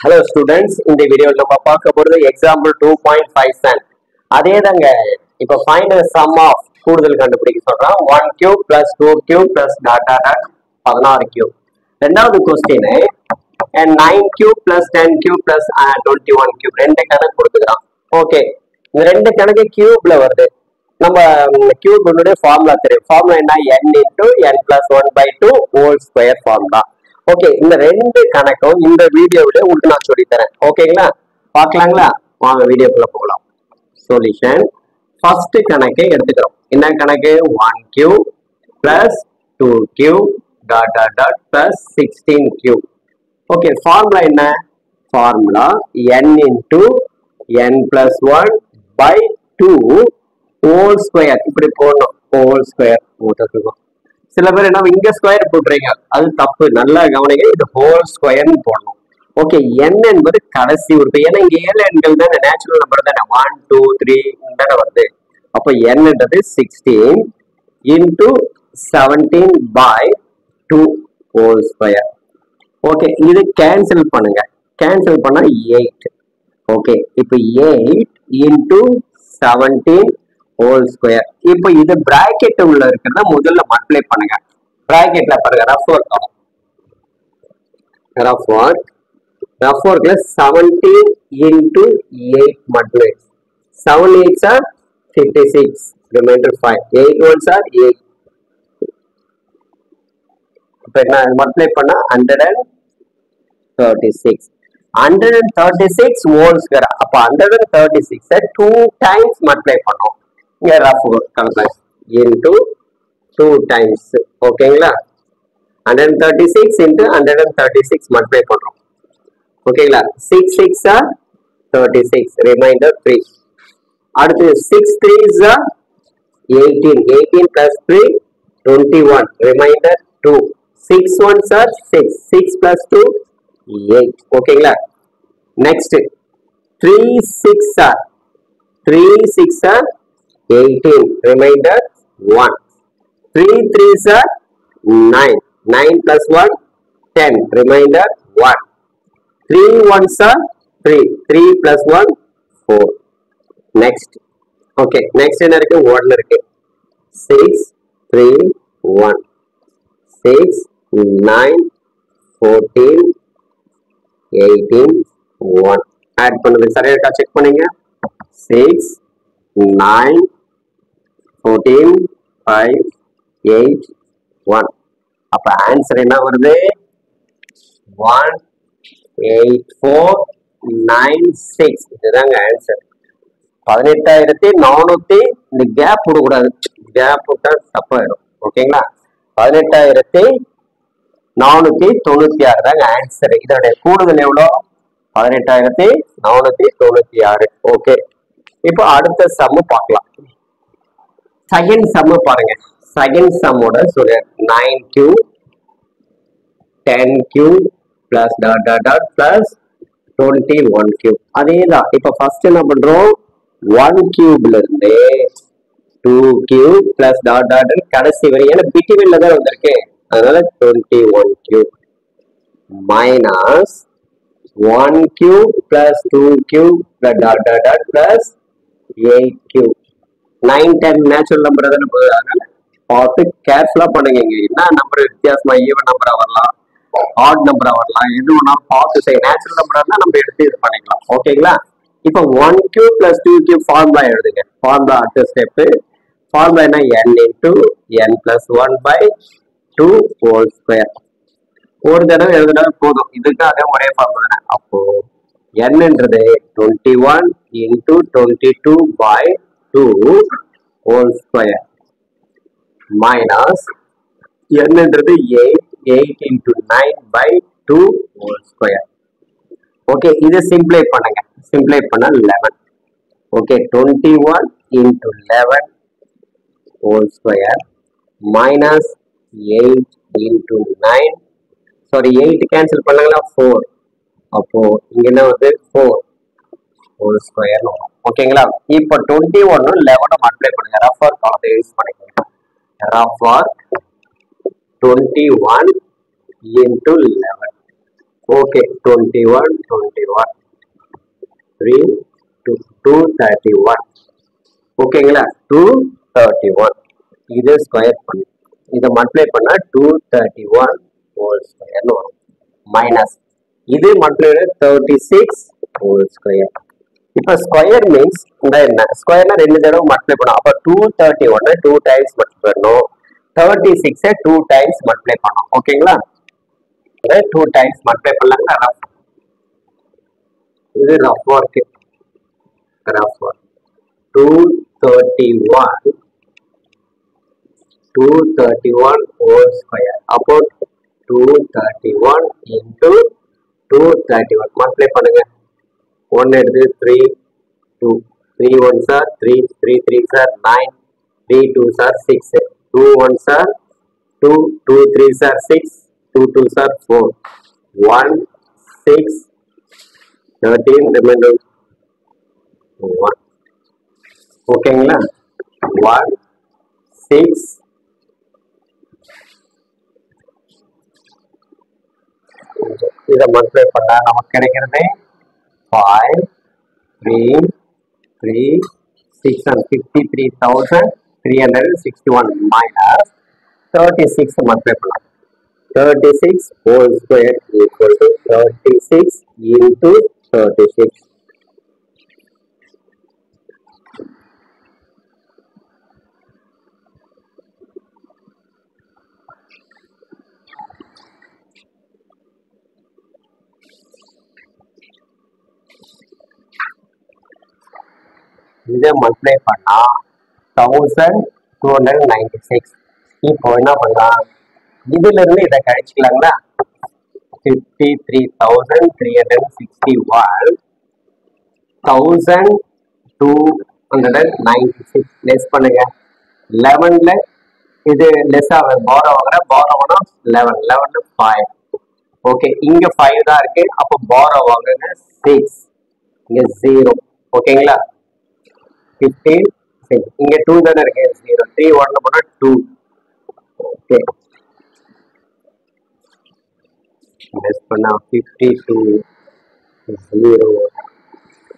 Hello students, in the video நம்ம பார்க்க போறது example 2.57. அதே தாங்க இப்போ find the sum of கூடுதல் கண்டுபிடிக்க சொல்றான் 1 cube plus 2 cube plus dot dot dot 16 cube. ரெண்டாவது question 9 cube plus 10 cube plus 21 cube ரெண்டு கணக்கு கொடுத்துக்கிறான். ஓகே, இந்த ரெண்டு கணக்கு கியூப்ல வருது. நம்ம கியூப் உடைய ஃபார்முலா தெரியும். ஃபார்முலா என்ன? n into n plus 1 by 2 whole square formula. Okay, இந்த ரெண்டு கணக்கும் இந்த வீடியோவில உங்களுக்கு நான் சொல்லி தரேன். ஓகேங்களா, பார்க்கலாங்களா? வாங்க வீடியோக்குள்ள போகலாம். சொல்யூஷன் ஃபர்ஸ்ட் கணக்கை எடுத்துக்கிறோம். என்ன கணக்கு? 1 cube plus 2 cube dot dot dot plus 16 cube. Okay, formula என்ன? Formula n into n plus 1 by 2 whole square. இப்படி போடணும், whole square போட்டுருக்கோம். சில பேர் என்ன இங்க ஸ்கொயர் போட்டுறீங்க, அது தப்பு. நல்லா கவனிங்க, இது ஹோல் ஸ்கொயர்னு போடணும். ஓகே, n என்பது கடைசி உறுப்பு. ஏன்னா இங்க 7 எண்கள் தானே, நேச்சுரல் நம்பர் தானே, 1 2 3 தானே வருது. அப்போ n என்றது 16 into 17 by 2 whole square. Okay, இது கேன்சல் பண்ணுங்க. கேன்சல் பண்ணா 8. ஓகே, இப்போ 8 into 17 whole square. இப்போ இது பிராக்கெட் உள்ள இருக்கிறத முதல்ல மல்டிப்ளை பண்ணுங்க. பிராக்கெட்ல பாருங்க, ரஃப் ஒர்க்ல 17 into 8 multiply. 7 8s are 56, remainder 5. 8 1s are 8. இப்போ என்ன மல்டிப்ளை பண்ணா 136. 136 whole square. அப்ப 136 2 times மல்டிப்ளை பண்ணோம். இங்க ரஃப் கணக்கு into 2 times. ஓகேங்களா, 136 into 136 மல்டிப்ளை பண்றோம். ஓகேங்களா, 6 6 are 36, remainder 3. அடுத்து 6 3s are 18. 18 plus 3 21, remainder 2. 6 1s are 6. 6 plus 2 8. ஓகேங்களா, next 3 6 are 18, remainder 1. 3 3s are 9. 9 plus 1 10, remainder 1. 3 1s are 3. 3 plus 1 4. Next. Okay, next என்ன இருக்கு? 1 இருக்கு. 6 3 1. 6 9 14 18 1. ஆட் பண்ணுங்க, சரியா இருக்கா செக் பண்ணுங்க. 6 9 14 5 8 1. அப்ப ஆன்சர் என்ன வருது? 18496. இதுதாங்க ஆன்சர். 18400. இந்த கேப் விடக்கூடாது, கேப் விட்டா தப்பாயிடும். ஓகேங்களா, 18496 தாங்க ஆன்சர். இதனுடைய கூடுதல் எவ்வளோ? 18496. ஓகே, இப்போ அடுத்த சம்மு பார்க்கலாம். செகண்ட் சம்மு பாருங்க. செகண்ட் சம்மோட சொல்ல 9 cube 10 cube plus dot dot dot plus 21 cube. அதே தான். இப்போ ஃபர்ஸ்ட் என்ன பண்றோம்? 1 cube இருந்து 2 cube plus dot dot dot கடைசி வரை, ஏன்னா பிட்வீன்ல தான் வந்திருக்கு, அதனால 21 cube minus 1 cube plus 2 cube plus dot dot dot plus 8 cube. 9 10 natural number தானே போகுது, அதனால பார்த்து கேர்ஃபுல்லா பண்ணுங்க. என்ன நம்பர் வித்தியாசமா, ஈவன் நம்பரா வரலாம், ஆட் நம்பரா வரலாம், எது வேணாலும் பார்த்து செய்ய. நேச்சுரல் நம்பரா இருந்தா நம்ம எடுத்து இது பண்ணிக்கலாம். ஓகேங்களா, இப்போ 1 cube plus 2 cube ஃபார்முலா எழுதுங்க. ஃபார்முலா அடுத்த ஸ்டெப். ஃபார்முலா என்ன? n into n plus 1 by 2 whole square. ஒரு தடவை எழுதுனாலும் போதும், இதுக்காக ஒரே ஃபார்முலா தானே. அப்போ n என்றது 21 into 22 by 2 whole square minus n என்றது 8 into 9 by 2 whole square. Okay, இது சிம்பிளை பண்ணுங்க. சிம்பிளை பண்ணா 11. Okay, 21 into 11 whole square minus 8 into 9. Sorry, 8 cancel பண்ணாங்களா 4. அப்போ இங்க என்ன வந்து 4 whole square வரும். ஓகேங்களா, இப்போ 21 11 மல்டிப்ளை பண்ணுங்க. ரஃப் ஒர்க் காலத்தை யூஸ் பண்ணிக்கோங்க. Rough work 21 into 11. Okay, 21, 21. 3, 2, 231. ஓகேங்களா 231. இது ஸ்கொயர் பண்ணு, இதை மல்டிப்ளை பண்ணா 231 ஹோல் ஸ்கொயர்னு வரும். மைனஸ் இது மல்டிப்ளை 36 ஹோல் ஸ்கொயர். இப்போ ஸ்கொயர் மீன்ஸ் இந்த என்ன ஸ்கொயர்னா ரெண்டு தடவை மல்டிப்ளை பண்ணும். அப்போ 231 2 டைம்ஸ் மல்டிப்ளை பண்ணணும், 36 2 டைம்ஸ் மல்டிப்ளை பண்ணணும். ஓகேங்களா 2 டைம்ஸ் மல்டிப்ளை பண்ணலாங்களா. ரஃப் இது rough work. Rough work 231 whole square. அப்போ 231 into 231 மல்டிப்ளை பண்ணுங்க. 1 எடுத்து 3 2 3 1s are 3 3 3s are 9 3 2s are 6 2 1s are 2 2 3s are 6 2 2s are 4 1 6 13 remainder 1. ஓகேங்களா 1 6 இதை மல்டிப்ளை பண்ணா நமக்கு கிடைக்கிறது 5 3 3 6 and 53,361 minus 36 மல்டிப்ளை பண்ணலாம். 36 whole square equal to 36 into 36. இதை மல்டிப்ளை பண்ணா 1296. இப்போ என்ன பண்ணலாம், இதுல இருந்து இதை கழிச்சுக்கலாங்களா. 53,361 1296 லெஸ் பண்ணுங்க. 11ல இது லெஸ் ஆகும், பாரோ வாங்குற பாரோ வாங்கினா 11 11 5. ஓகே இங்க 5 தான் இருக்கு, அப்போ பாரோ வாங்குங்க 6, இங்க 0. ஓகேங்களா 15 இங்க 2 தானே இருக்கு 0 3 1 போனா 2. ஓகே லெஸ் பண்ணா 52 0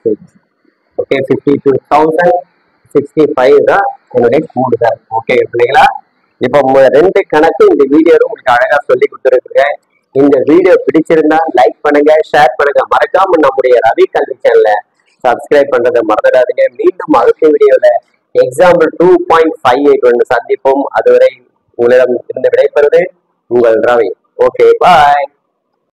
6. ஓகே 52,065 தான் என்னுடைய கூடுதல். ஓகே பிள்ளைங்களா, இப்போ ரெண்டு கணக்கு இந்த வீடியோல உங்களுக்கு அழகா சொல்லி கொடுத்துருக்கேன். இந்த வீடியோ பிடிச்சிருந்தா லைக் பண்ணுங்க, ஷேர் பண்ணுங்க, மறக்காம நம்முடைய ரவி கல்வி சேனல சப்ஸ்கிரைப் பண்றதை மறந்துடாதீங்க. மீண்டும் அடுத்த வீடியோல எக்ஸாம்பிள் 2.58 சந்திப்போம். அதுவரை உங்களிடம் இருந்து விடைபெறுவது உங்கள் ரவி. Okay bye.